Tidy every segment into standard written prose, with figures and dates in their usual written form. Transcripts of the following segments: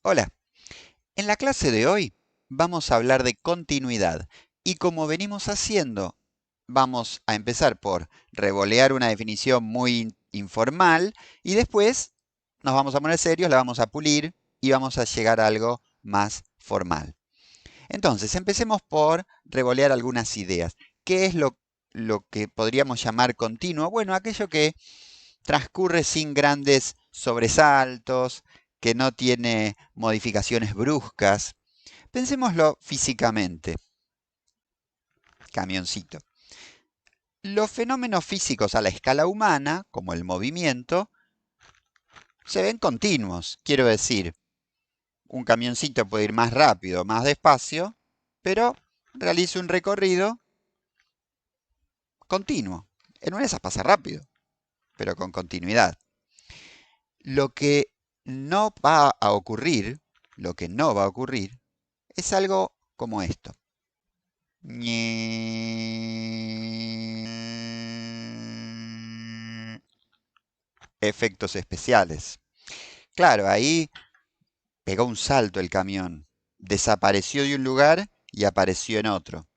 Hola, en la clase de hoy vamos a hablar de continuidad y como venimos haciendo, vamos a empezar por revolear una definición muy informal y después nos vamos a poner serios, la vamos a pulir y vamos a llegar a algo más formal. Entonces, empecemos por revolear algunas ideas. ¿Qué es lo que podríamos llamar continuo? Bueno, aquello que transcurre sin grandes sobresaltos, que no tiene modificaciones bruscas. Pensémoslo físicamente, camioncito. Los fenómenos físicos a la escala humana, como el movimiento, se ven continuos. Quiero decir, un camioncito puede ir más rápido, más despacio, pero realiza un recorrido continuo. En una de esas pasa rápido, pero con continuidad. Lo que no va a ocurrir, lo que no va a ocurrir, es algo como esto. Efectos especiales. Claro, ahí pegó un salto el camión. Desapareció de un lugar y apareció en otro.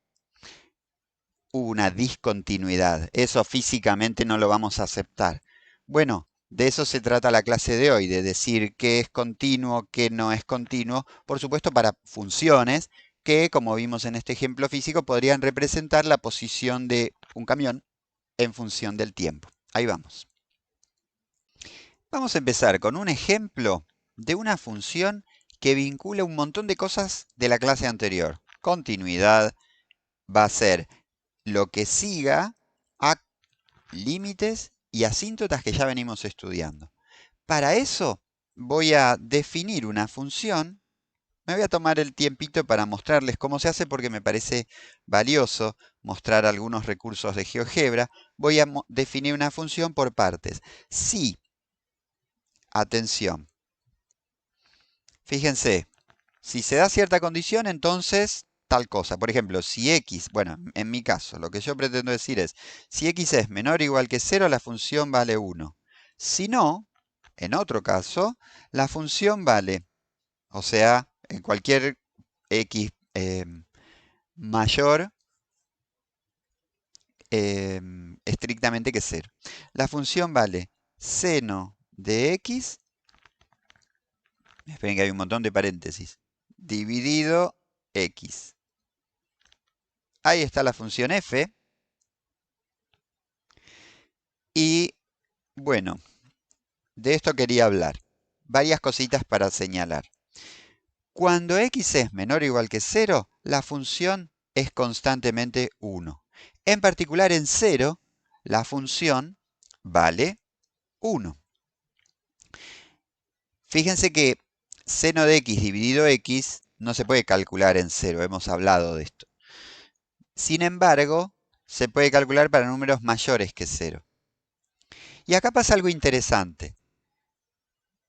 Hubo una discontinuidad. Eso físicamente no lo vamos a aceptar. Bueno, de eso se trata la clase de hoy, de decir qué es continuo, qué no es continuo, por supuesto para funciones que, como vimos en este ejemplo físico, podrían representar la posición de un camión en función del tiempo. Ahí vamos. Vamos a empezar con un ejemplo de una función que vincula un montón de cosas de la clase anterior. Continuidad va a ser lo que siga a límites y asíntotas que ya venimos estudiando. Para eso voy a definir una función. Me voy a tomar el tiempito para mostrarles cómo se hace porque me parece valioso mostrar algunos recursos de GeoGebra. Voy a definir una función por partes. Si, atención, fíjense, si se da cierta condición, entonces tal cosa. Por ejemplo, si x, bueno, en mi caso, lo que yo pretendo decir es, si x es menor o igual que 0, la función vale 1. Si no, en otro caso, la función vale, o sea, en cualquier x mayor estrictamente que 0. La función vale seno de x, esperen que hay un montón de paréntesis, dividido x. Ahí está la función f. Y bueno, de esto quería hablar. Varias cositas para señalar. Cuando x es menor o igual que 0, la función es constantemente 1. En particular en 0, la función vale 1. Fíjense que seno de x dividido x no se puede calcular en 0, hemos hablado de esto. Sin embargo, se puede calcular para números mayores que 0. Y acá pasa algo interesante.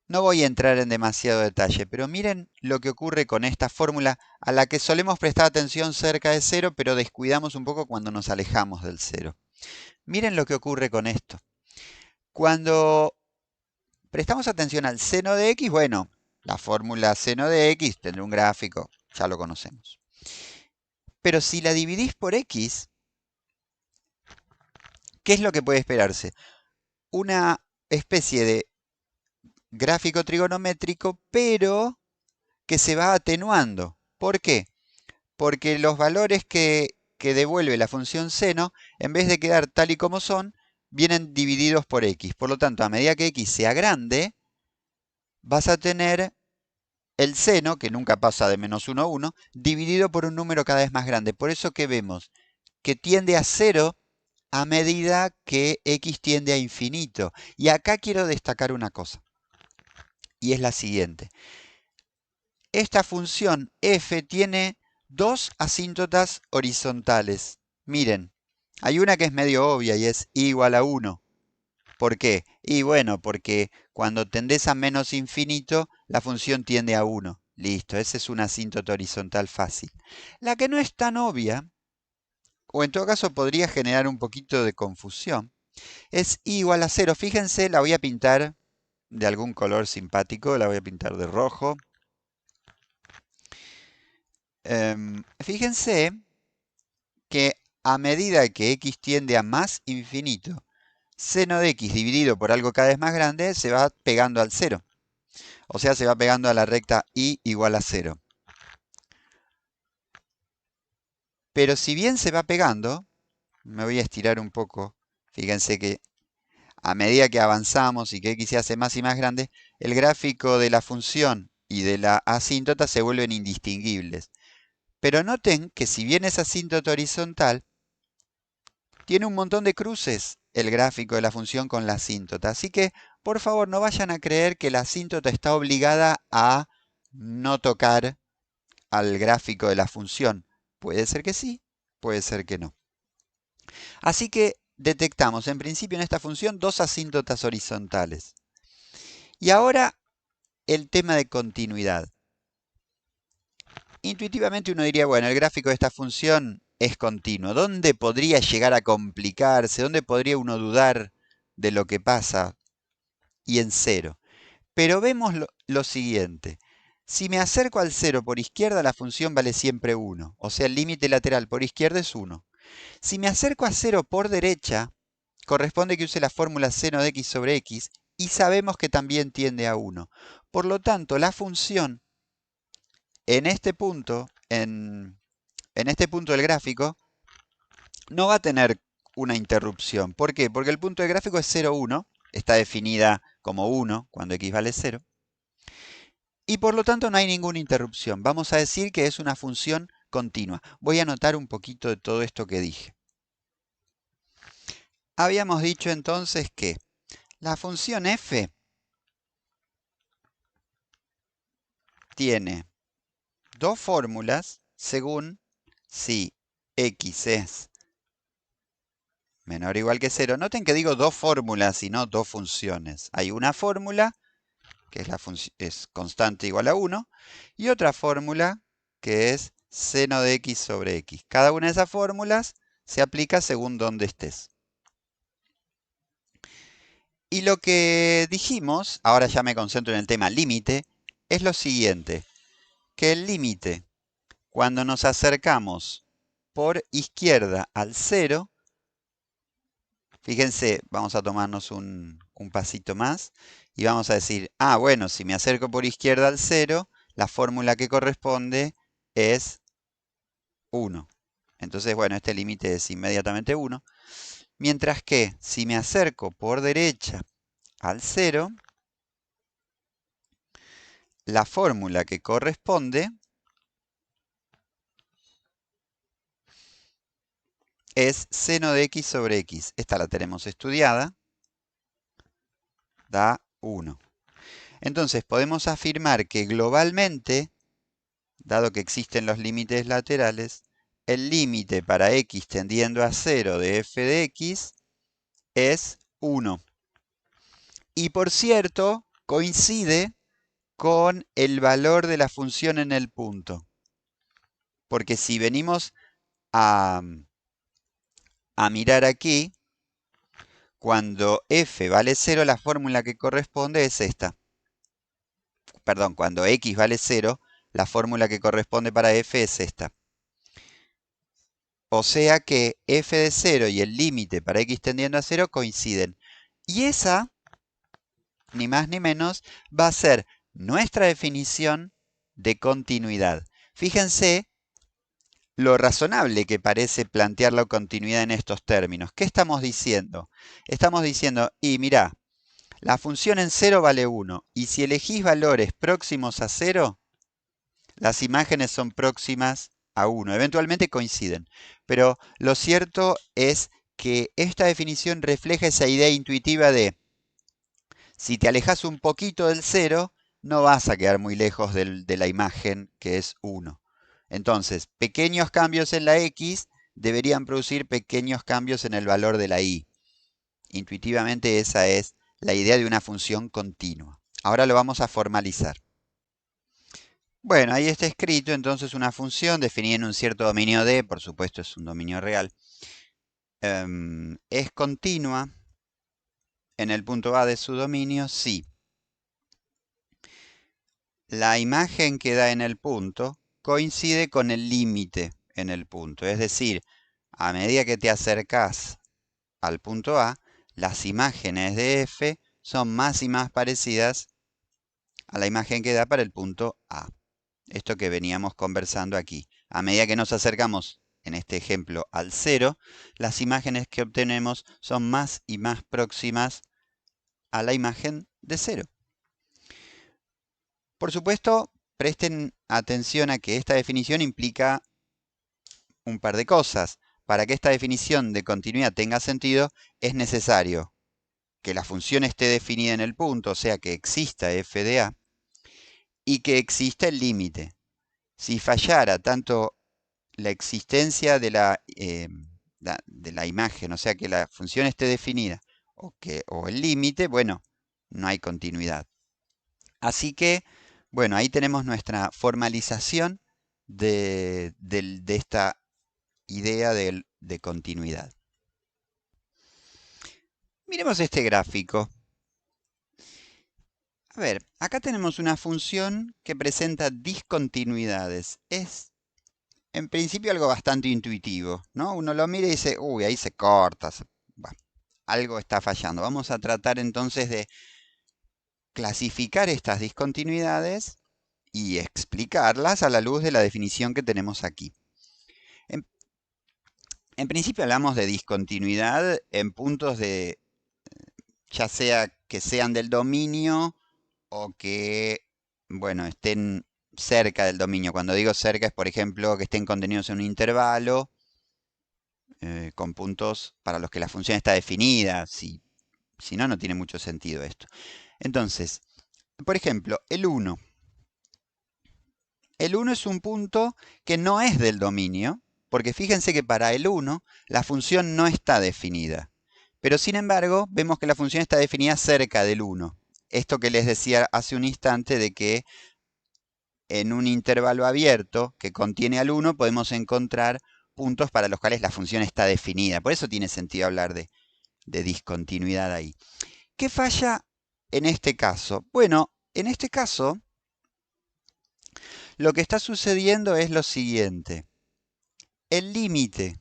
No voy a entrar en demasiado detalle, pero miren lo que ocurre con esta fórmula a la que solemos prestar atención cerca de 0, pero descuidamos un poco cuando nos alejamos del 0. Miren lo que ocurre con esto. Cuando prestamos atención al seno de x, bueno, la fórmula seno de x tendrá un gráfico, ya lo conocemos. Pero si la dividís por x, ¿qué es lo que puede esperarse? Una especie de gráfico trigonométrico, pero que se va atenuando. ¿Por qué? Porque los valores que devuelve la función seno, en vez de quedar tal y como son, vienen divididos por x. Por lo tanto, a medida que x sea grande, vas a tener el seno, que nunca pasa de -1 a 1, dividido por un número cada vez más grande. Por eso que vemos que tiende a 0 a medida que x tiende a infinito. Y acá quiero destacar una cosa, y es la siguiente. Esta función f tiene dos asíntotas horizontales. Miren, hay una que es medio obvia y es i igual a 1. ¿Por qué? Y bueno, porque cuando tendés a menos infinito, la función tiende a 1. Listo, ese es un asíntota horizontal fácil. La que no es tan obvia, o en todo caso podría generar un poquito de confusión, es i igual a 0. Fíjense, la voy a pintar de algún color simpático, la voy a pintar de rojo. Fíjense que a medida que x tiende a más infinito, seno de x dividido por algo cada vez más grande se va pegando al cero. O sea, se va pegando a la recta y igual a 0. Pero si bien se va pegando, me voy a estirar un poco. Fíjense que a medida que avanzamos y que x se hace más y más grande, el gráfico de la función y de la asíntota se vuelven indistinguibles. Pero noten que si bien es asíntota horizontal, tiene un montón de cruces el gráfico de la función con la asíntota. Así que, por favor, no vayan a creer que la asíntota está obligada a no tocar al gráfico de la función. Puede ser que sí, puede ser que no. Así que detectamos en principio en esta función dos asíntotas horizontales. Y ahora el tema de continuidad. Intuitivamente uno diría, bueno, el gráfico de esta función es continuo. ¿Dónde podría llegar a complicarse? ¿Dónde podría uno dudar de lo que pasa? Y en cero. Pero vemos lo siguiente. Si me acerco al cero por izquierda, la función vale siempre 1. O sea, el límite lateral por izquierda es 1. Si me acerco a 0 por derecha, corresponde que use la fórmula seno de x sobre x y sabemos que también tiende a 1. Por lo tanto, la función en este punto, en este punto del gráfico, no va a tener una interrupción. ¿Por qué? Porque el punto del gráfico es 0, 1. Está definida como 1 cuando x vale 0. Y por lo tanto no hay ninguna interrupción. Vamos a decir que es una función continua. Voy a anotar un poquito de todo esto que dije. Habíamos dicho entonces que la función f tiene dos fórmulas según si x es menor o igual que 0. Noten que digo dos fórmulas y no dos funciones. Hay una fórmula que es constante igual a 1 y otra fórmula que es seno de x sobre x. Cada una de esas fórmulas se aplica según donde estés. Y lo que dijimos, ahora ya me concentro en el tema límite, es lo siguiente, que el límite, cuando nos acercamos por izquierda al 0, fíjense, vamos a tomarnos un pasito más y vamos a decir, bueno, si me acerco por izquierda al 0, la fórmula que corresponde es 1. Entonces, bueno, este límite es inmediatamente 1. Mientras que si me acerco por derecha al 0, la fórmula que corresponde es seno de x sobre x. Esta la tenemos estudiada. Da 1. Entonces podemos afirmar que globalmente, dado que existen los límites laterales, el límite para x tendiendo a 0 de f de x es 1. Y por cierto, coincide con el valor de la función en el punto. Porque si venimos a mirar aquí, cuando f vale 0, la fórmula que corresponde es esta. Perdón, cuando x vale 0, la fórmula que corresponde para f es esta. O sea que f de 0 y el límite para x tendiendo a 0 coinciden. Y esa, ni más ni menos, va a ser nuestra definición de continuidad. Fíjense lo razonable que parece plantear la continuidad en estos términos. ¿Qué estamos diciendo? Estamos diciendo, y mirá, la función en 0 vale 1, y si elegís valores próximos a 0, las imágenes son próximas a 1. Eventualmente coinciden. Pero lo cierto es que esta definición refleja esa idea intuitiva de si te alejas un poquito del 0, no vas a quedar muy lejos de la imagen que es 1. Entonces, pequeños cambios en la x deberían producir pequeños cambios en el valor de la y. Intuitivamente esa es la idea de una función continua. Ahora lo vamos a formalizar. Bueno, ahí está escrito entonces una función definida en un cierto dominio D, por supuesto es un dominio real, es continua en el punto A de su dominio si la imagen que da en el punto coincide con el límite en el punto. Es decir, a medida que te acercás al punto A, las imágenes de F son más y más parecidas a la imagen que da para el punto A. Esto que veníamos conversando aquí. A medida que nos acercamos, en este ejemplo, al 0, las imágenes que obtenemos son más y más próximas a la imagen de 0. Por supuesto, presten atención a que esta definición implica un par de cosas. Para que esta definición de continuidad tenga sentido, es necesario que la función esté definida en el punto, o sea, que exista f de a, y que exista el límite. Si fallara tanto la existencia de la imagen, o sea, que la función esté definida, o el límite, bueno, no hay continuidad. Así que, bueno, ahí tenemos nuestra formalización de esta idea de continuidad. Miremos este gráfico. A ver, acá tenemos una función que presenta discontinuidades. Es, en principio, algo bastante intuitivo, ¿no? Uno lo mira y dice, uy, ahí se corta, bueno, algo está fallando. Vamos a tratar entonces de clasificar estas discontinuidades y explicarlas a la luz de la definición que tenemos aquí. En principio hablamos de discontinuidad en puntos de, ya sea que sean del dominio o que, bueno, estén cerca del dominio. Cuando digo cerca es, por ejemplo, que estén contenidos en un intervalo con puntos para los que la función está definida. Si no, no tiene mucho sentido esto. Entonces, por ejemplo, el 1. El 1 es un punto que no es del dominio, porque fíjense que para el 1 la función no está definida. Pero sin embargo, vemos que la función está definida cerca del 1. Esto que les decía hace un instante de que en un intervalo abierto que contiene al 1 podemos encontrar puntos para los cuales la función está definida. Por eso tiene sentido hablar de discontinuidad ahí. ¿Qué falla en este caso? Bueno, en este caso lo que está sucediendo es lo siguiente. El límite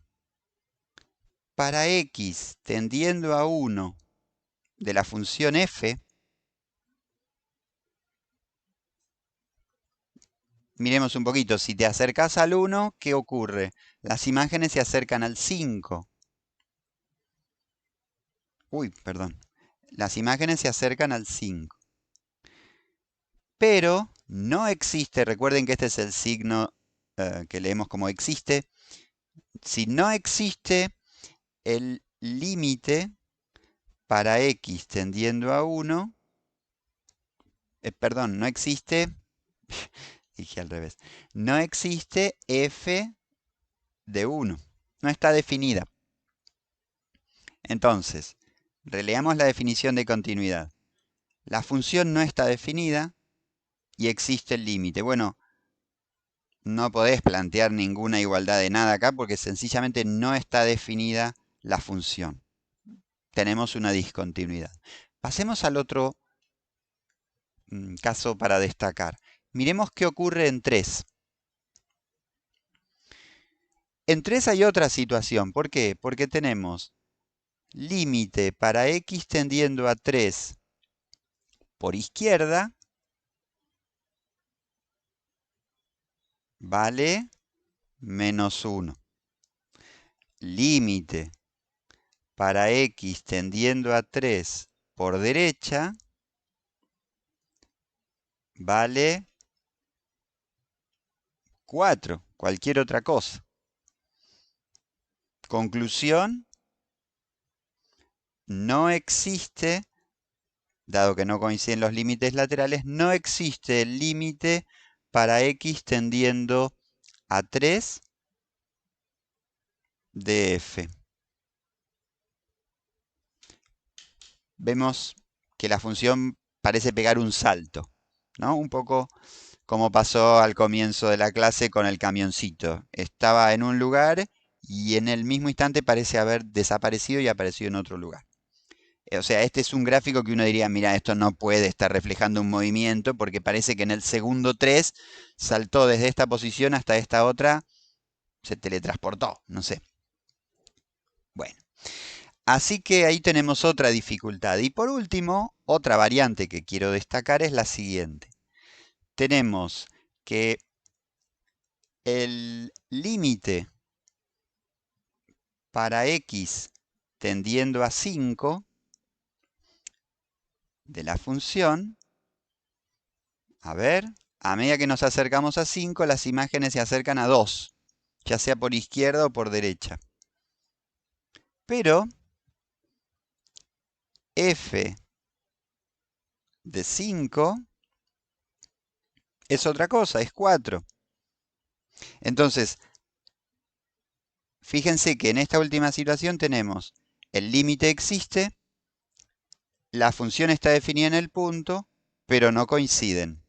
para x tendiendo a 1 de la función f, miremos un poquito, si te acercas al 1, ¿qué ocurre? Las imágenes se acercan al 5. Uy, perdón. Las imágenes se acercan al 5. Pero no existe, recuerden que este es el signo que leemos como existe. Si no existe el límite para x tendiendo a 1, perdón, no existe, dije al revés, no existe f de 1, no está definida. Entonces, releamos la definición de continuidad. La función no está definida y existe el límite. Bueno, no podés plantear ninguna igualdad de nada acá porque sencillamente no está definida la función. Tenemos una discontinuidad. Pasemos al otro caso para destacar. Miremos qué ocurre en 3. En 3 hay otra situación. ¿Por qué? Porque tenemos límite para x tendiendo a 3 por izquierda vale menos 1. Límite para x tendiendo a 3 por derecha vale 4, cualquier otra cosa. Conclusión, no existe, dado que no coinciden los límites laterales, no existe el límite para x tendiendo a 3 de f. Vemos que la función parece pegar un salto, ¿no? Un poco como pasó al comienzo de la clase con el camioncito. Estaba en un lugar y en el mismo instante parece haber desaparecido y aparecido en otro lugar. O sea, este es un gráfico que uno diría, mira, esto no puede estar reflejando un movimiento porque parece que en el segundo 3 saltó desde esta posición hasta esta otra, se teletransportó, no sé. Bueno, así que ahí tenemos otra dificultad. Y por último, otra variante que quiero destacar es la siguiente. Tenemos que el límite para x tendiendo a 5 de la función, a ver, a medida que nos acercamos a 5, las imágenes se acercan a 2, ya sea por izquierda o por derecha. Pero f de 5 es otra cosa, es 4. Entonces, fíjense que en esta última situación tenemos el límite existe, la función está definida en el punto, pero no coinciden.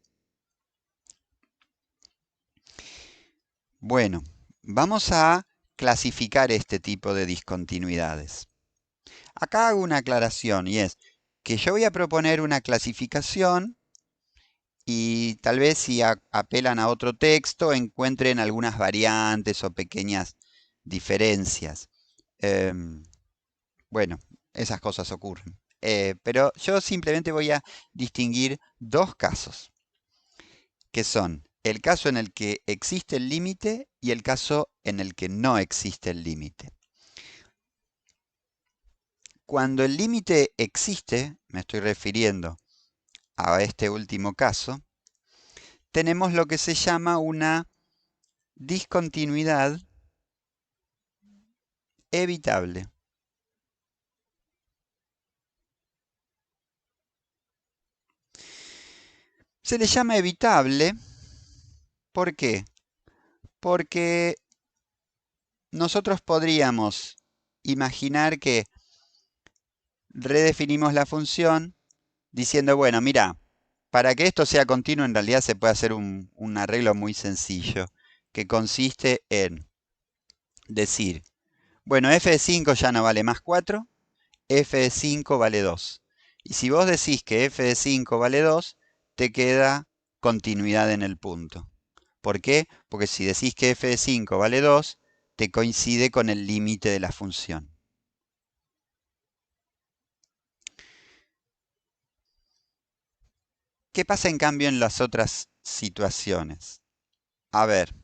Bueno, vamos a clasificar este tipo de discontinuidades. Acá hago una aclaración y es que yo voy a proponer una clasificación y tal vez si apelan a otro texto encuentren algunas variantes o pequeñas diferencias. Bueno, esas cosas ocurren. Pero yo simplemente voy a distinguir dos casos, que son el caso en el que existe el límite y el caso en el que no existe el límite. Cuando el límite existe, me estoy refiriendo a este último caso, tenemos lo que se llama una discontinuidad evitable. Se le llama evitable, ¿por qué? Porque nosotros podríamos imaginar que redefinimos la función diciendo, bueno, mira, para que esto sea continuo en realidad se puede hacer un arreglo muy sencillo, que consiste en decir, bueno, f de 5 ya no vale más 4, f de 5 vale 2. Y si vos decís que f de 5 vale 2, te queda continuidad en el punto. ¿Por qué? Porque si decís que f de 5 vale 2, te coincide con el límite de la función. ¿Qué pasa en cambio en las otras situaciones? A ver.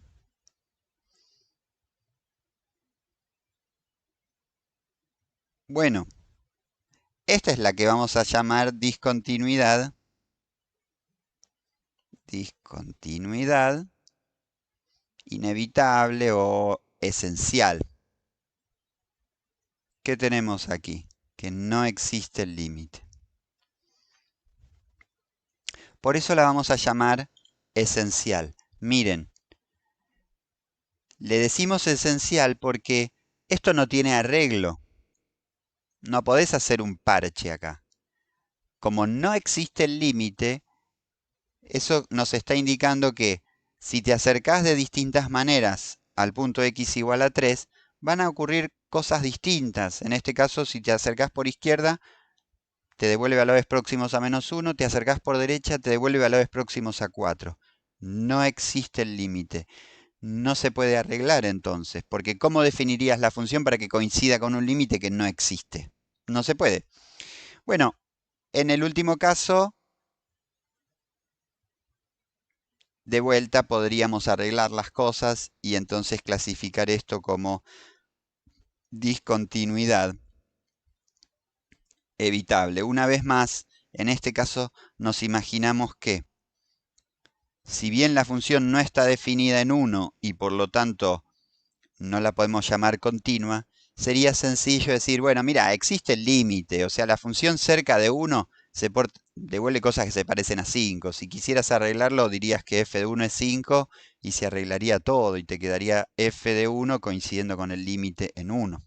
Bueno, esta es la que vamos a llamar discontinuidad. Discontinuidad inevitable o esencial. ¿Qué tenemos aquí? Que no existe el límite. Por eso la vamos a llamar esencial. Miren, le decimos esencial porque esto no tiene arreglo. No podés hacer un parche acá. Como no existe el límite, eso nos está indicando que si te acercás de distintas maneras al punto x igual a 3, van a ocurrir cosas distintas. En este caso, si te acercás por izquierda, te devuelve valores próximos a -1, te acercás por derecha, te devuelve valores próximos a 4. No existe el límite. No se puede arreglar entonces, porque ¿cómo definirías la función para que coincida con un límite que no existe? No se puede. Bueno, en el último caso, de vuelta podríamos arreglar las cosas y entonces clasificar esto como discontinuidad evitable. Una vez más, en este caso nos imaginamos que si bien la función no está definida en 1 y por lo tanto no la podemos llamar continua, sería sencillo decir, bueno, mira, existe el límite, o sea, la función cerca de 1 devuelve cosas que se parecen a 5. Si quisieras arreglarlo, dirías que f de 1 es 5 y se arreglaría todo y te quedaría f de 1 coincidiendo con el límite en 1.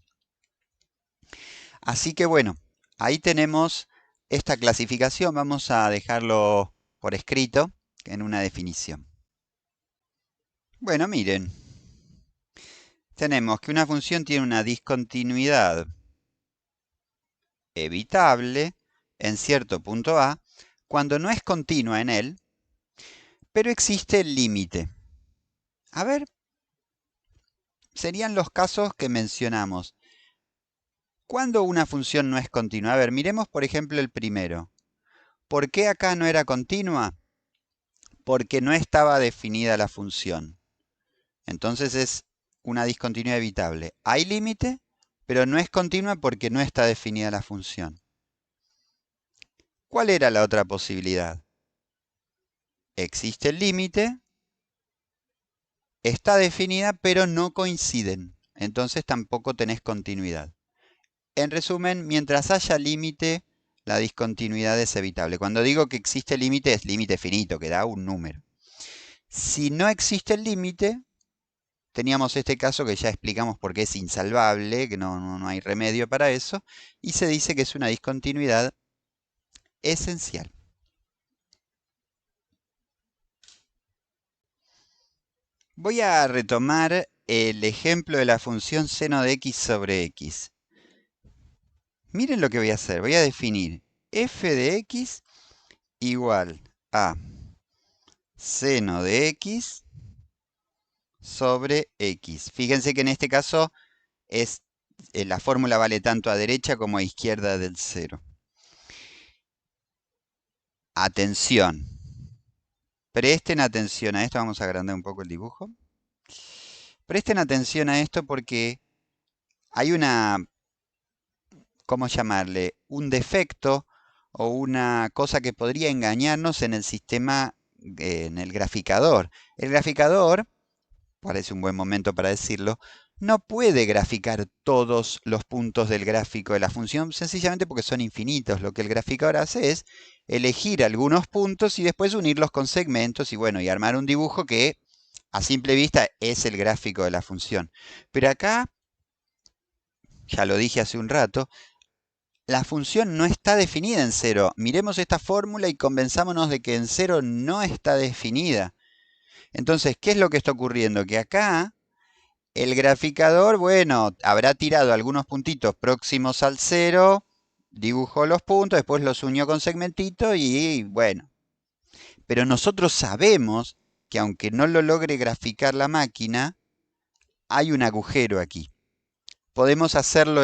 Así que bueno, ahí tenemos esta clasificación. Vamos a dejarlo por escrito en una definición. Bueno, miren, tenemos que una función tiene una discontinuidad evitable en cierto punto A cuando no es continua en él, pero existe el límite. A ver, serían los casos que mencionamos. ¿Cuándo una función no es continua? A ver, miremos por ejemplo el primero. ¿Por qué acá no era continua? Porque no estaba definida la función. Entonces es una discontinuidad evitable. Hay límite, pero no es continua porque no está definida la función. ¿Cuál era la otra posibilidad? Existe el límite, está definida, pero no coinciden. Entonces tampoco tenés continuidad. En resumen, mientras haya límite, la discontinuidad es evitable. Cuando digo que existe límite, es límite finito, que da un número. Si no existe el límite, teníamos este caso que ya explicamos por qué es insalvable, que no hay remedio para eso, y se dice que es una discontinuidad esencial. Voy a retomar el ejemplo de la función seno de x sobre x. Miren lo que voy a hacer. Voy a definir f de x igual a seno de x sobre x. Fíjense que en este caso la fórmula vale tanto a derecha como a izquierda del cero. Atención. Presten atención a esto. Vamos a agrandar un poco el dibujo. Presten atención a esto porque hay ¿cómo llamarle? Un defecto o una cosa que podría engañarnos en el sistema, en el graficador. El graficador, parece un buen momento para decirlo, no puede graficar todos los puntos del gráfico de la función sencillamente porque son infinitos. Lo que el graficador hace es elegir algunos puntos y después unirlos con segmentos y bueno, y armar un dibujo que a simple vista es el gráfico de la función. Pero acá, ya lo dije hace un rato, la función no está definida en cero. Miremos esta fórmula y convenzámonos de que en cero no está definida. Entonces, ¿qué es lo que está ocurriendo? Que acá el graficador, bueno, habrá tirado algunos puntitos próximos al cero, dibujó los puntos, después los unió con segmentito y bueno. Pero nosotros sabemos que aunque no lo logre graficar la máquina, hay un agujero aquí. Podemos hacerlo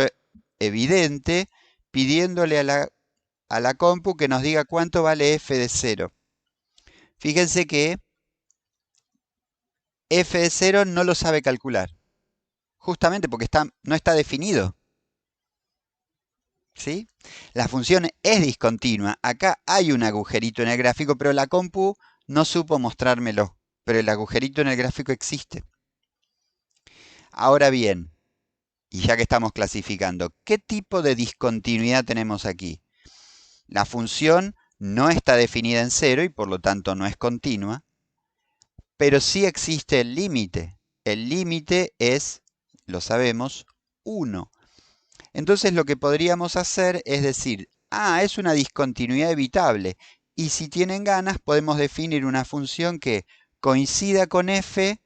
evidente pidiéndole a la compu que nos diga cuánto vale f de 0. Fíjense que f de 0 no lo sabe calcular, justamente porque no está definido. ¿Sí? La función es discontinua. Acá hay un agujerito en el gráfico, pero la compu no supo mostrármelo. Pero el agujerito en el gráfico existe. Ahora bien, y ya que estamos clasificando, ¿qué tipo de discontinuidad tenemos aquí? La función no está definida en cero y por lo tanto no es continua, pero sí existe el límite. El límite es, lo sabemos, 1. Entonces lo que podríamos hacer es decir, es una discontinuidad evitable. Y si tienen ganas, podemos definir una función que coincida con f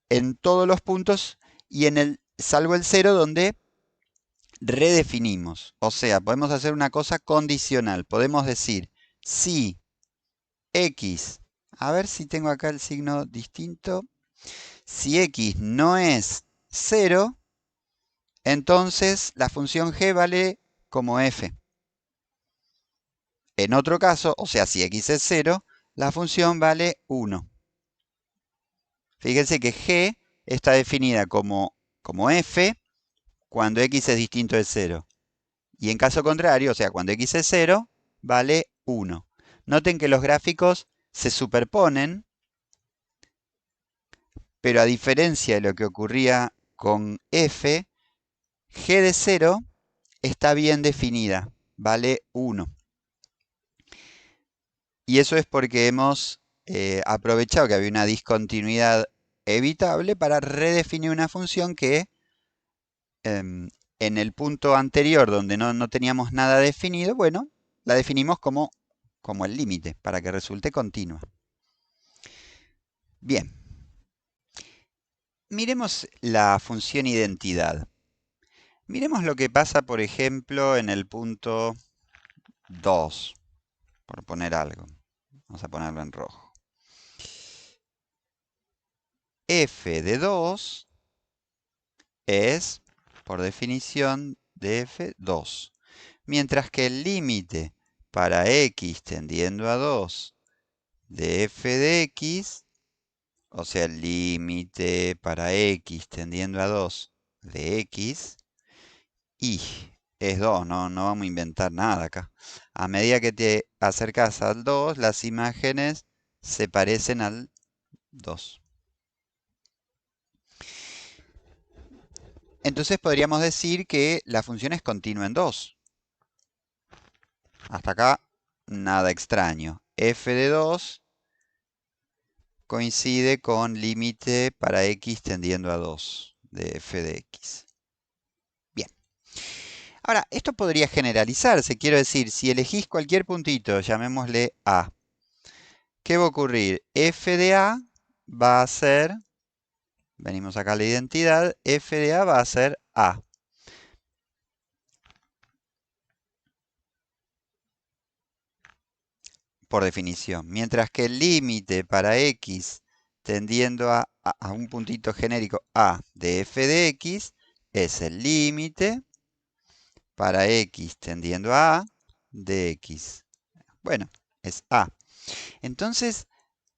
en todos los puntos y salvo el 0 donde redefinimos. O sea, podemos hacer una cosa condicional. Podemos decir, si x, a ver si tengo acá el signo distinto, si x no es 0, entonces la función g vale como f. En otro caso, o sea, si x es 0, la función vale 1. Fíjense que g está definida como f cuando x es distinto de 0. Y en caso contrario, o sea, cuando x es 0, vale 1. Noten que los gráficos se superponen, pero a diferencia de lo que ocurría con f, g de 0 está bien definida, vale 1. Y eso es porque hemos aprovechado que había una discontinuidad evitable para redefinir una función que en el punto anterior, donde no teníamos nada definido, bueno, la definimos como el límite, para que resulte continua. Bien, miremos la función identidad. Miremos lo que pasa, por ejemplo, en el punto 2, por poner algo. Vamos a ponerlo en rojo. F de 2 es, por definición, de f 2. Mientras que el límite para x tendiendo a 2 de f de x, o sea, el límite para x tendiendo a 2 de x, y es 2, no vamos a inventar nada acá. A medida que te acercas al 2, las imágenes se parecen al 2. Entonces podríamos decir que la función es continua en 2. Hasta acá, nada extraño. F de 2 coincide con límite para x tendiendo a 2 de f de x. Bien. Ahora, esto podría generalizarse. Quiero decir, si elegís cualquier puntito, llamémosle A, ¿qué va a ocurrir? F de A va a ser, venimos acá a la identidad, F de A va a ser A. Por definición. Mientras que el límite para x tendiendo a un puntito genérico A de f de x es el límite para x tendiendo a de x. Bueno, es A. Entonces,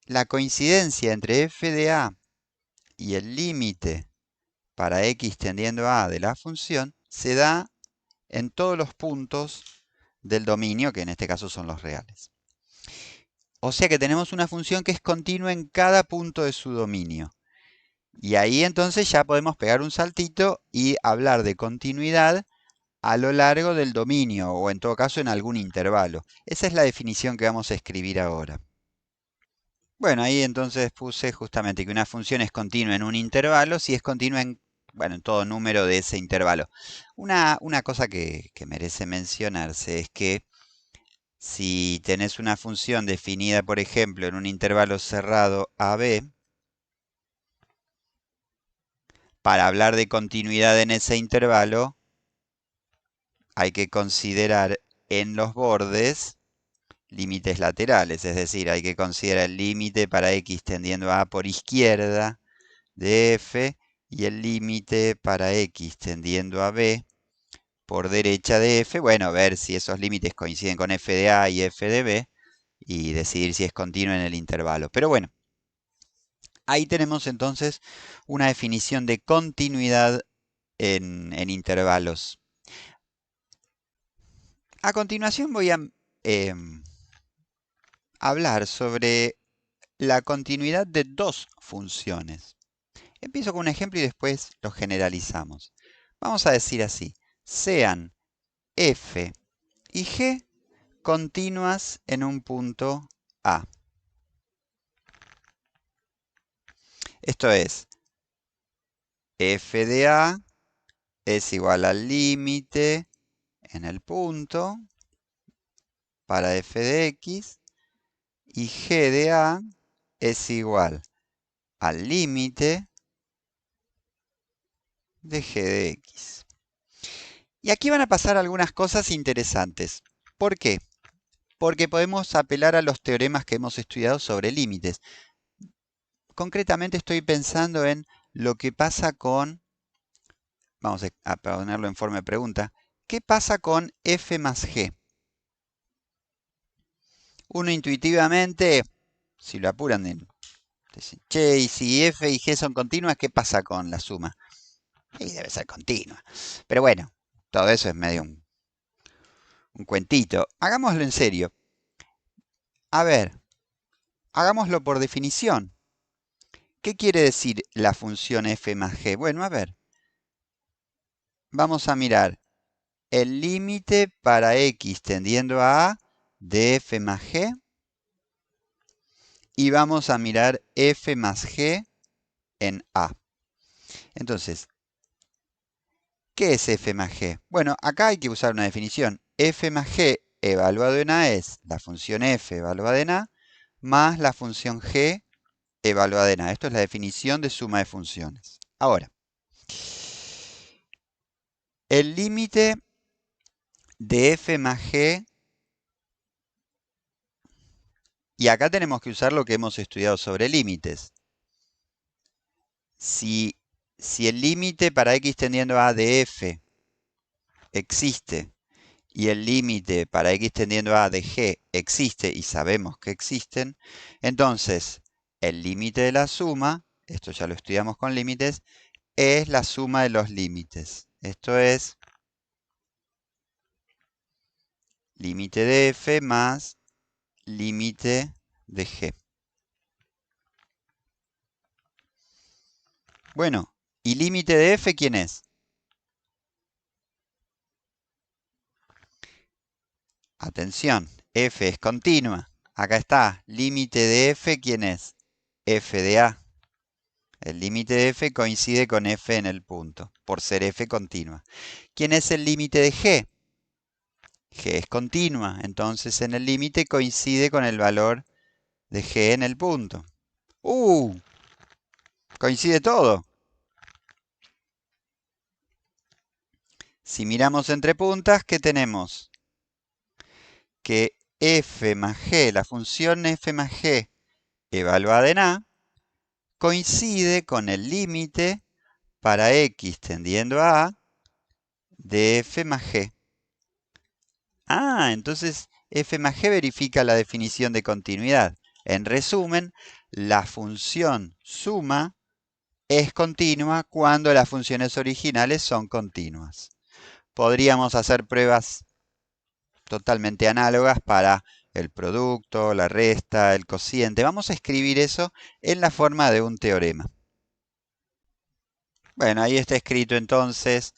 la coincidencia entre f de a y el límite para x tendiendo a de la función se da en todos los puntos del dominio, que en este caso son los reales. O sea que tenemos una función que es continua en cada punto de su dominio. Y ahí entonces ya podemos pegar un saltito y hablar de continuidad a lo largo del dominio, o en todo caso en algún intervalo. Esa es la definición que vamos a escribir ahora. Bueno, ahí entonces puse justamente que una función es continua en un intervalo si es continua en, bueno, en todo número de ese intervalo. Una cosa que merece mencionarse es que si tenés una función definida, por ejemplo, en un intervalo cerrado AB, para hablar de continuidad en ese intervalo, hay que considerar en los bordes límites laterales, es decir, hay que considerar el límite para x tendiendo a por izquierda de f y el límite para x tendiendo a b por derecha de f. Bueno, ver si esos límites coinciden con f de a y f de b y decidir si es continuo en el intervalo. Pero bueno, ahí tenemos entonces una definición de continuidad en intervalos. A continuación voy a hablar sobre la continuidad de dos funciones. Empiezo con un ejemplo y después lo generalizamos. Vamos a decir así, sean f y g continuas en un punto A. Esto es, f de A es igual al límite en el punto para f de x y g de A es igual al límite de g de x. Y aquí van a pasar algunas cosas interesantes. ¿Por qué? Porque podemos apelar a los teoremas que hemos estudiado sobre límites. Concretamente estoy pensando en lo que pasa con, vamos a ponerlo en forma de pregunta, ¿qué pasa con f más g? Uno intuitivamente, si lo apuran, dicen, che, y si f y g son continuas, ¿qué pasa con la suma? Y debe ser continua. Pero bueno, todo eso es medio un cuentito. Hagámoslo en serio. A ver, hagámoslo por definición. ¿Qué quiere decir la función f más g? Bueno, a ver. Vamos a mirar el límite para x tendiendo a de f más g. Y vamos a mirar f más g en a. Entonces, ¿qué es f más g? Bueno, acá hay que usar una definición. F más g evaluado en a es la función f evaluada en a más la función g evaluada en a. Esto es la definición de suma de funciones. Ahora, el límite de f más g, y acá tenemos que usar lo que hemos estudiado sobre límites. Si el límite para x tendiendo a de f existe y el límite para x tendiendo a de g existe y sabemos que existen, entonces el límite de la suma, esto ya lo estudiamos con límites, es la suma de los límites. Esto es límite de f más límite de g. Bueno, ¿y límite de f quién es? Atención, f es continua. Acá está, límite de f, ¿quién es? F de a. El límite de f coincide con f en el punto, por ser f continua. ¿Quién es el límite de g? G es continua, entonces en el límite coincide con el valor de g en el punto. Coincide todo. Si miramos entre puntas, ¿qué tenemos? Que f más g, la función f más g evaluada en a, coincide con el límite para x tendiendo a de f más g. Entonces f más g verifica la definición de continuidad. En resumen, la función suma es continua cuando las funciones originales son continuas. Podríamos hacer pruebas totalmente análogas para el producto, la resta, el cociente. Vamos a escribir eso en la forma de un teorema. Bueno, ahí está escrito entonces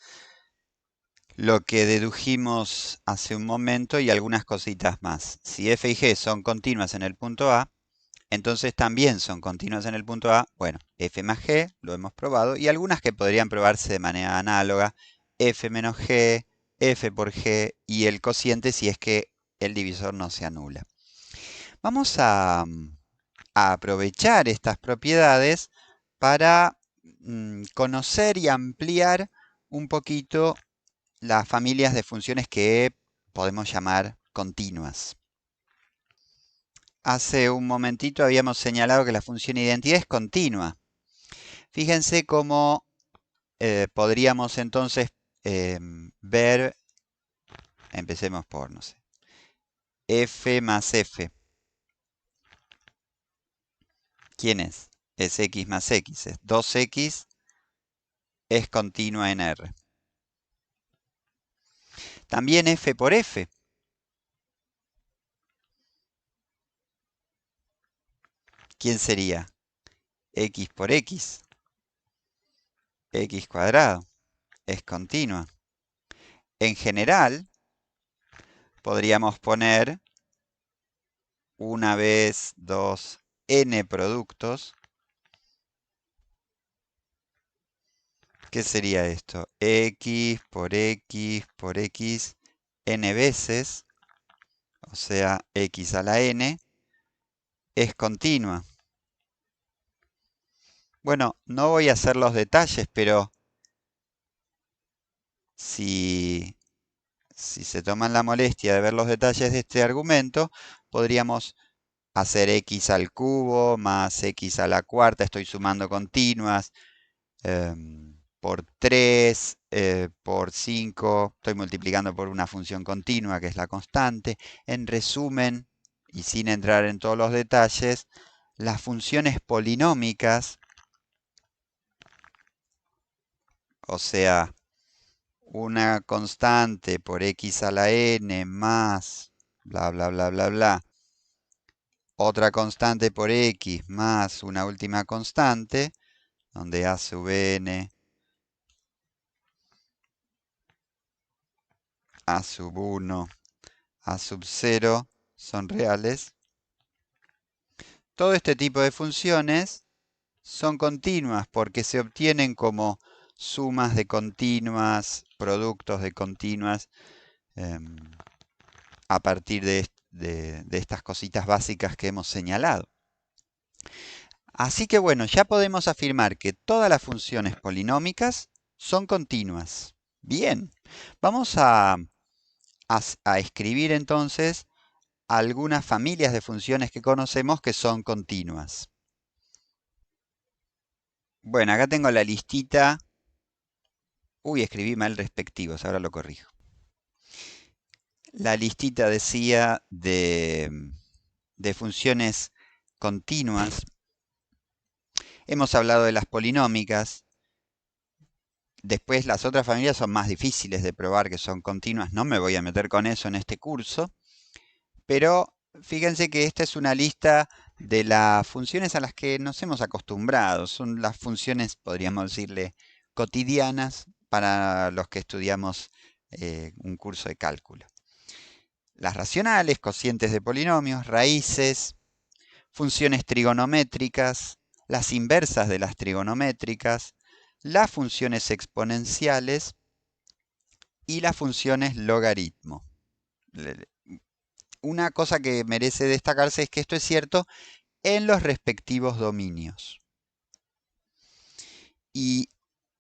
lo que dedujimos hace un momento y algunas cositas más. Si f y g son continuas en el punto A, entonces también son continuas en el punto A. Bueno, f más g, lo hemos probado, y algunas que podrían probarse de manera análoga, f menos g, f por g y el cociente si es que el divisor no se anula. Vamos a aprovechar estas propiedades para conocer y ampliar un poquito las familias de funciones que podemos llamar continuas. Hace un momentito habíamos señalado que la función identidad es continua. Fíjense cómo podríamos entonces ver, empecemos por, no sé, f más f. ¿Quién es? Es x más x. Es 2x es continua en R. También f por f. ¿Quién sería? X por x. X cuadrado. Es continua. En general, podríamos poner una vez, dos, n productos. ¿Qué sería esto? X por x por x n veces, o sea, x a la n, es continua. Bueno, no voy a hacer los detalles, pero si se toman la molestia de ver los detalles de este argumento, podríamos hacer x al cubo más x a la cuarta, estoy sumando continuas, por 3, por 5, estoy multiplicando por una función continua que es la constante. En resumen, y sin entrar en todos los detalles, las funciones polinómicas, o sea, una constante por x a la n más bla bla bla bla bla, otra constante por x más una última constante, donde a sub n, a sub 1, a sub 0 son reales. Todo este tipo de funciones son continuas porque se obtienen como sumas de continuas, productos de continuas, a partir de estas cositas básicas que hemos señalado. Así que bueno, ya podemos afirmar que todas las funciones polinómicas son continuas. Bien, Vamos a escribir entonces algunas familias de funciones que conocemos que son continuas. Bueno, acá tengo la listita. Uy, escribí mal respectivos, ahora lo corrijo. La listita decía de funciones continuas. Hemos hablado de las polinómicas. Después las otras familias son más difíciles de probar que son continuas. No me voy a meter con eso en este curso. Pero fíjense que esta es una lista de las funciones a las que nos hemos acostumbrado. Son las funciones, podríamos decirle, cotidianas para los que estudiamos un curso de cálculo. Las racionales, cocientes de polinomios, raíces, funciones trigonométricas, las inversas de las trigonométricas, las funciones exponenciales y las funciones logaritmo. Una cosa que merece destacarse es que esto es cierto en los respectivos dominios. Y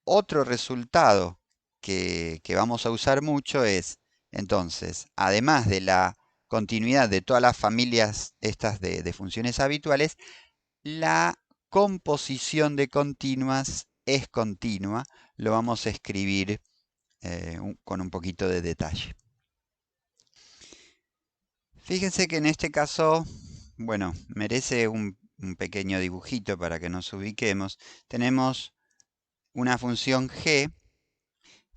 otro resultado que vamos a usar mucho es, entonces, además de la continuidad de todas las familias estas de funciones habituales, la composición de continuas es continua. Lo vamos a escribir con un poquito de detalle. Fíjense que en este caso, bueno, merece un pequeño dibujito para que nos ubiquemos. Tenemos una función g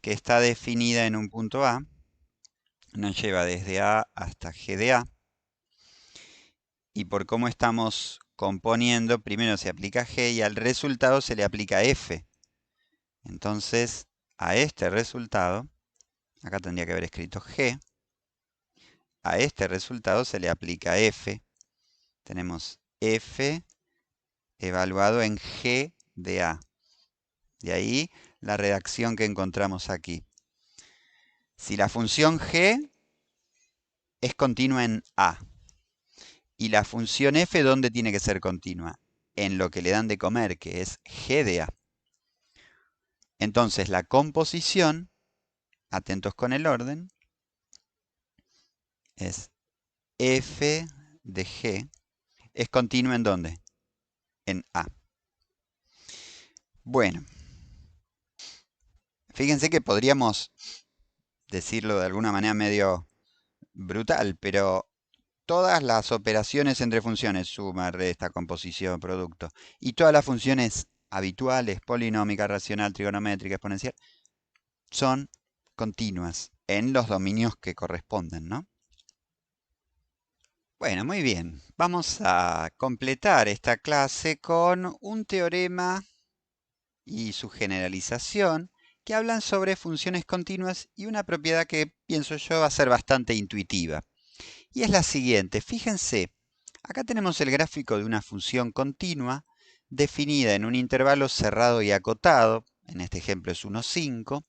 que está definida en un punto A, nos lleva desde A hasta g de A, y por cómo estamos componiendo, primero se aplica g y al resultado se le aplica f. Entonces, a este resultado, acá tendría que haber escrito g, a este resultado se le aplica f. Tenemos f evaluado en g de A. De ahí la redacción que encontramos aquí. Si la función g es continua en A y la función f, ¿dónde tiene que ser continua? En lo que le dan de comer, que es g de A. Entonces la composición, atentos con el orden, es f de g. ¿Es continua en dónde? En A. Bueno, fíjense que podríamos decirlo de alguna manera medio brutal, pero todas las operaciones entre funciones, suma, resta, composición, producto, y todas las funciones habituales, polinómica, racional, trigonométrica, exponencial, son continuas en los dominios que corresponden, ¿no? Bueno, muy bien. Vamos a completar esta clase con un teorema y su generalización que hablan sobre funciones continuas y una propiedad que pienso yo va a ser bastante intuitiva. Y es la siguiente. Fíjense, acá tenemos el gráfico de una función continua definida en un intervalo cerrado y acotado, en este ejemplo es 1,5,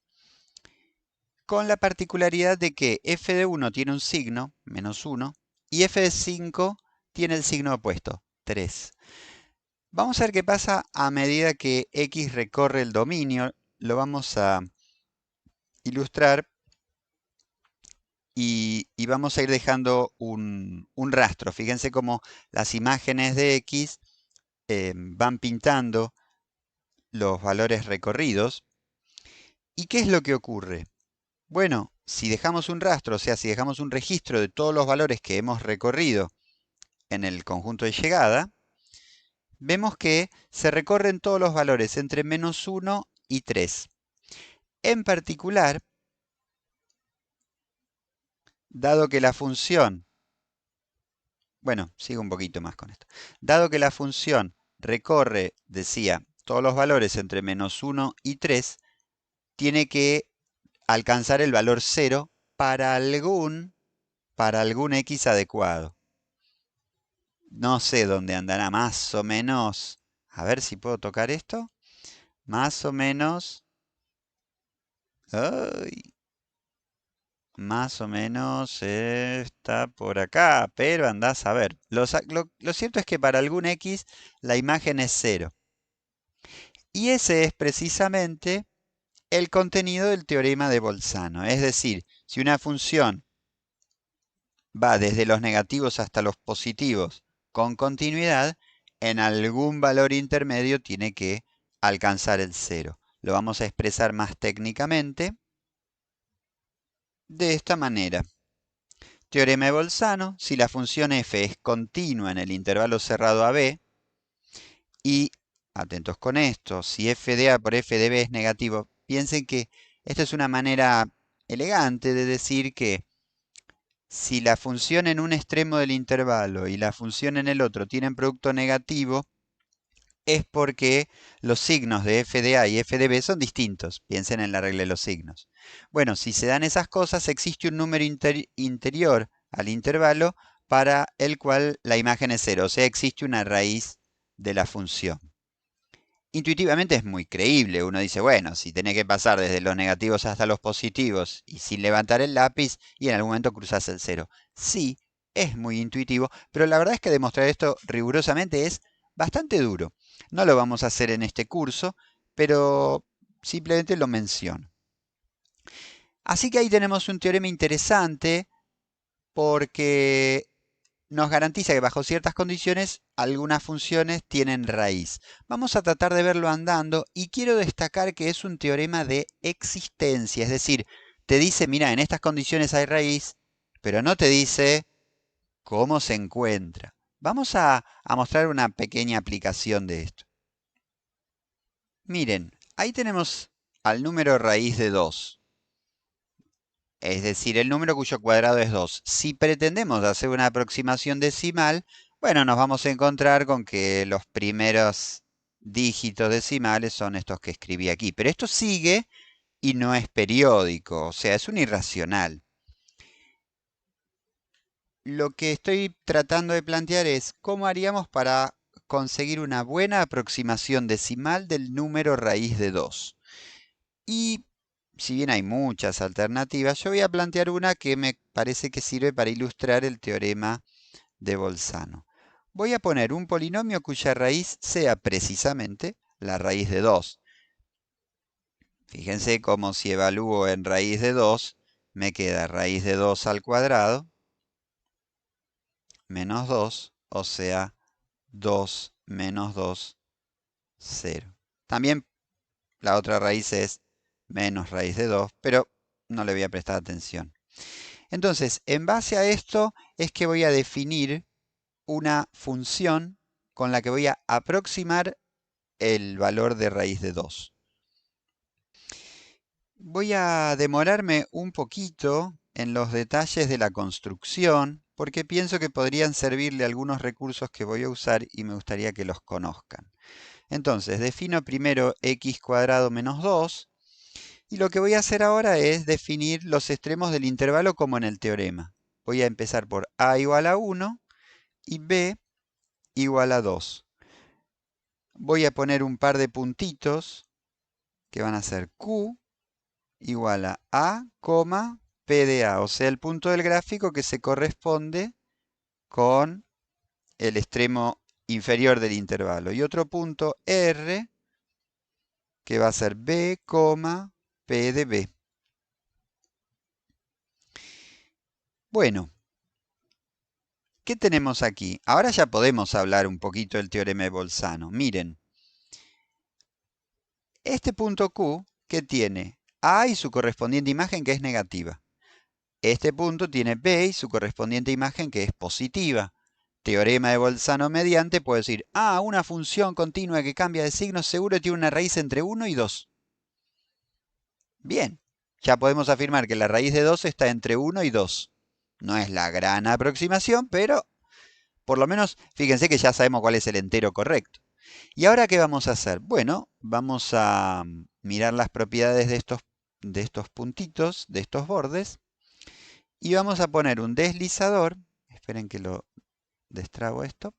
con la particularidad de que f de 1 tiene un signo, menos 1, y f de 5 tiene el signo opuesto, 3. Vamos a ver qué pasa a medida que x recorre el dominio. Lo vamos a ilustrar y vamos a ir dejando un rastro. Fíjense cómo las imágenes de x van pintando los valores recorridos. ¿Y qué es lo que ocurre? Bueno, si dejamos un rastro, o sea, si dejamos un registro de todos los valores que hemos recorrido en el conjunto de llegada, vemos que se recorren todos los valores entre menos 1 y 3. En particular, dado que la función, bueno, sigo un poquito más con esto, dado que la función recorre, decía, todos los valores entre menos 1 y 3, tiene que alcanzar el valor 0 para algún x adecuado. No sé dónde andará, más o menos. A ver si puedo tocar esto. Más o menos. Ay, más o menos está por acá, pero andás a ver. Lo cierto es que para algún x la imagen es 0. Y ese es precisamente el contenido del teorema de Bolzano. Es decir, si una función va desde los negativos hasta los positivos con continuidad, en algún valor intermedio tiene que alcanzar el cero. Lo vamos a expresar más técnicamente de esta manera. Teorema de Bolzano: si la función f es continua en el intervalo cerrado AB y, atentos con esto, si f de A por f de B es negativo, piensen que esta es una manera elegante de decir que si la función en un extremo del intervalo y la función en el otro tienen producto negativo, es porque los signos de f de A y f de B son distintos. Piensen en la regla de los signos. Bueno, si se dan esas cosas, existe un número interior al intervalo para el cual la imagen es cero, o sea, existe una raíz de la función. Intuitivamente es muy creíble. Uno dice, bueno, si tenés que pasar desde los negativos hasta los positivos y sin levantar el lápiz y en algún momento cruzás el cero. Sí, es muy intuitivo, pero la verdad es que demostrar esto rigurosamente es bastante duro. No lo vamos a hacer en este curso, pero simplemente lo menciono. Así que ahí tenemos un teorema interesante porque nos garantiza que bajo ciertas condiciones algunas funciones tienen raíz. Vamos a tratar de verlo andando y quiero destacar que es un teorema de existencia, es decir, te dice, mira, en estas condiciones hay raíz, pero no te dice cómo se encuentra. Vamos a mostrar una pequeña aplicación de esto. Miren, ahí tenemos al número raíz de 2. Es decir, el número cuyo cuadrado es 2. Si pretendemos hacer una aproximación decimal, bueno, nos vamos a encontrar con que los primeros dígitos decimales son estos que escribí aquí. Pero esto sigue y no es periódico, o sea, es un irracional. Lo que estoy tratando de plantear es cómo haríamos para conseguir una buena aproximación decimal del número raíz de 2. Y si bien hay muchas alternativas, yo voy a plantear una que me parece que sirve para ilustrar el teorema de Bolzano. Voy a poner un polinomio cuya raíz sea precisamente la raíz de 2. Fíjense cómo si evalúo en raíz de 2, me queda raíz de 2 al cuadrado menos 2, o sea, 2 menos 2, 0. También la otra raíz es menos raíz de 2, pero no le voy a prestar atención. Entonces, en base a esto es que voy a definir una función con la que voy a aproximar el valor de raíz de 2. Voy a demorarme un poquito en los detalles de la construcción porque pienso que podrían servirle algunos recursos que voy a usar y me gustaría que los conozcan. Entonces, defino primero x cuadrado menos 2. Y lo que voy a hacer ahora es definir los extremos del intervalo como en el teorema. Voy a empezar por a igual a 1 y b igual a 2. Voy a poner un par de puntitos que van a ser q igual a, p de a, o sea, el punto del gráfico que se corresponde con el extremo inferior del intervalo. Y otro punto r que va a ser b, p de b. Bueno, ¿qué tenemos aquí? Ahora ya podemos hablar un poquito del teorema de Bolzano. Miren, este punto Q, ¿qué tiene? A y su correspondiente imagen que es negativa. Este punto tiene B y su correspondiente imagen que es positiva. Teorema de Bolzano mediante, puedo decir, una función continua que cambia de signo seguro tiene una raíz entre 1 y 2. Bien, ya podemos afirmar que la raíz de 2 está entre 1 y 2. No es la gran aproximación, pero por lo menos fíjense que ya sabemos cuál es el entero correcto. ¿Y ahora qué vamos a hacer? Bueno, vamos a mirar las propiedades de estos puntitos, de estos bordes, y vamos a poner un deslizador. Esperen que lo destrabo esto.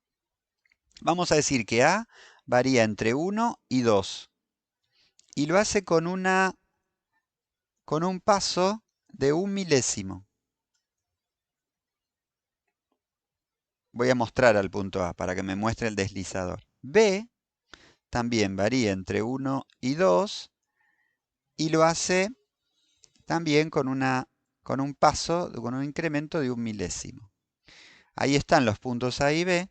Vamos a decir que A varía entre 1 y 2. Y lo hace con un paso de 1 milésimo. Voy a mostrar al punto A para que me muestre el deslizador. B también varía entre 1 y 2 y lo hace también con un paso, con un incremento de 1 milésimo. Ahí están los puntos A y B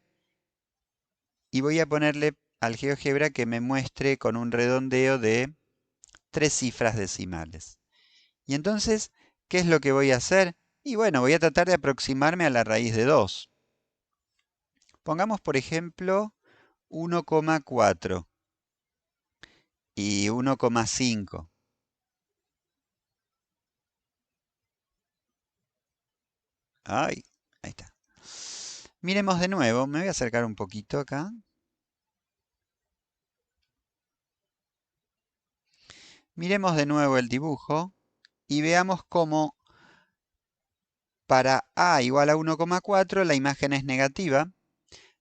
y voy a ponerle al GeoGebra que me muestre con un redondeo de 3 cifras decimales. Y entonces, ¿qué es lo que voy a hacer? Y bueno, voy a tratar de aproximarme a la raíz de 2. Pongamos, por ejemplo, 1,4 y 1,5. Ay, ahí está. Miremos de nuevo, me voy a acercar un poquito acá. Miremos de nuevo el dibujo y veamos cómo para A igual a 1,4 la imagen es negativa,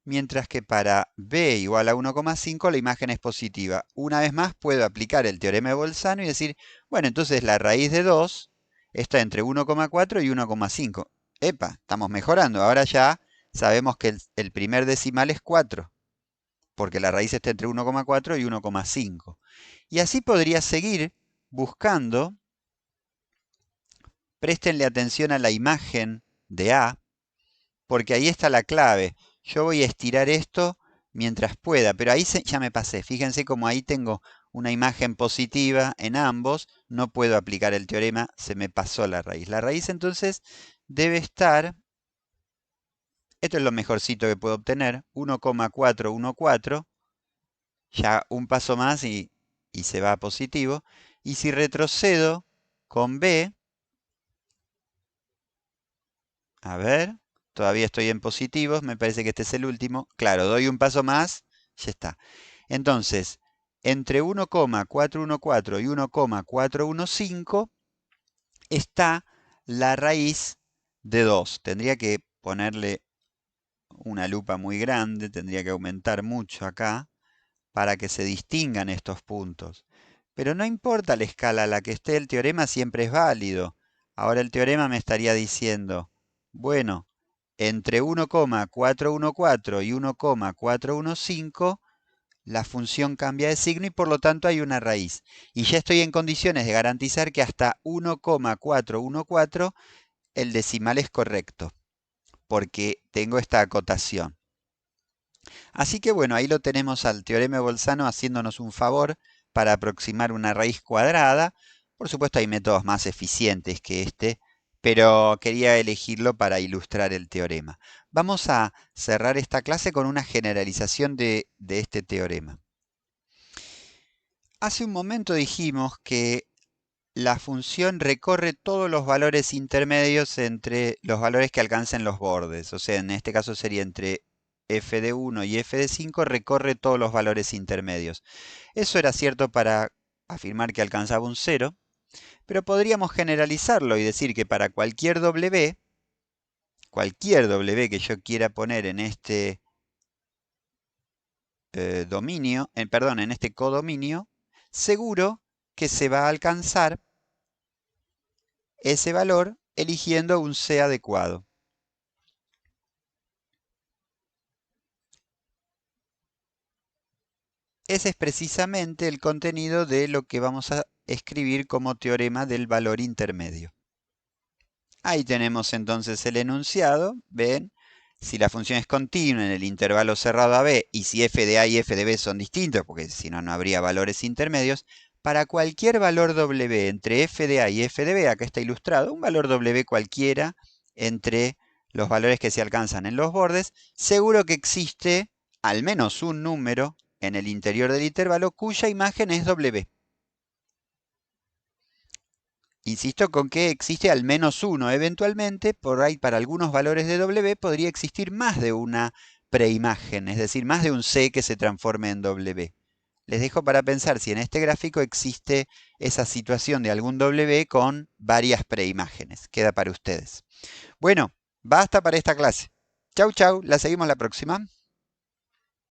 mientras que para B igual a 1,5 la imagen es positiva. Una vez más puedo aplicar el teorema de Bolzano y decir, bueno, entonces la raíz de 2 está entre 1,4 y 1,5. Epa, estamos mejorando. Ahora ya sabemos que el primer decimal es 4, porque la raíz está entre 1,4 y 1,5. Y así podría seguir buscando. Préstenle atención a la imagen de A, porque ahí está la clave. Yo voy a estirar esto mientras pueda, pero ahí ya me pasé. Fíjense como ahí tengo una imagen positiva en ambos, no puedo aplicar el teorema, se me pasó la raíz. La raíz entonces debe estar, esto es lo mejorcito que puedo obtener, 1,414, ya un paso más y se va a positivo. Y si retrocedo con B, a ver, todavía estoy en positivos, me parece que este es el último. Claro, doy un paso más, ya está. Entonces, entre 1,414 y 1,415 está la raíz de 2. Tendría que ponerle una lupa muy grande, tendría que aumentar mucho acá para que se distingan estos puntos. Pero no importa la escala a la que esté, el teorema siempre es válido. Ahora el teorema me estaría diciendo, bueno, entre 1,414 y 1,415 la función cambia de signo y por lo tanto hay una raíz. Y ya estoy en condiciones de garantizar que hasta 1,414 el decimal es correcto, porque tengo esta acotación. Así que bueno, ahí lo tenemos al teorema de Bolzano haciéndonos un favor para aproximar una raíz cuadrada. Por supuesto hay métodos más eficientes que este, pero quería elegirlo para ilustrar el teorema. Vamos a cerrar esta clase con una generalización de este teorema. Hace un momento dijimos que la función recorre todos los valores intermedios entre los valores que alcancen los bordes. O sea, en este caso sería entre f de 1 y f de 5, recorre todos los valores intermedios. Eso era cierto para afirmar que alcanzaba un 0, pero podríamos generalizarlo y decir que para cualquier w que yo quiera poner en este dominio, en este codominio, seguro que se va a alcanzar ese valor eligiendo un C adecuado. Ese es precisamente el contenido de lo que vamos a escribir como teorema del valor intermedio. Ahí tenemos entonces el enunciado. Ven, si la función es continua en el intervalo cerrado AB y si f de A y f de B son distintos, porque si no, no habría valores intermedios, para cualquier valor W entre f de A y f de B, acá está ilustrado, un valor W cualquiera entre los valores que se alcanzan en los bordes, seguro que existe al menos un número en el interior del intervalo cuya imagen es W. Insisto con que existe al menos uno. Eventualmente, por ahí para algunos valores de W podría existir más de una preimagen, es decir, más de un C que se transforme en W. Les dejo para pensar si en este gráfico existe esa situación de algún W con varias preimágenes. Queda para ustedes. Bueno, basta para esta clase. Chau, chau, la seguimos la próxima.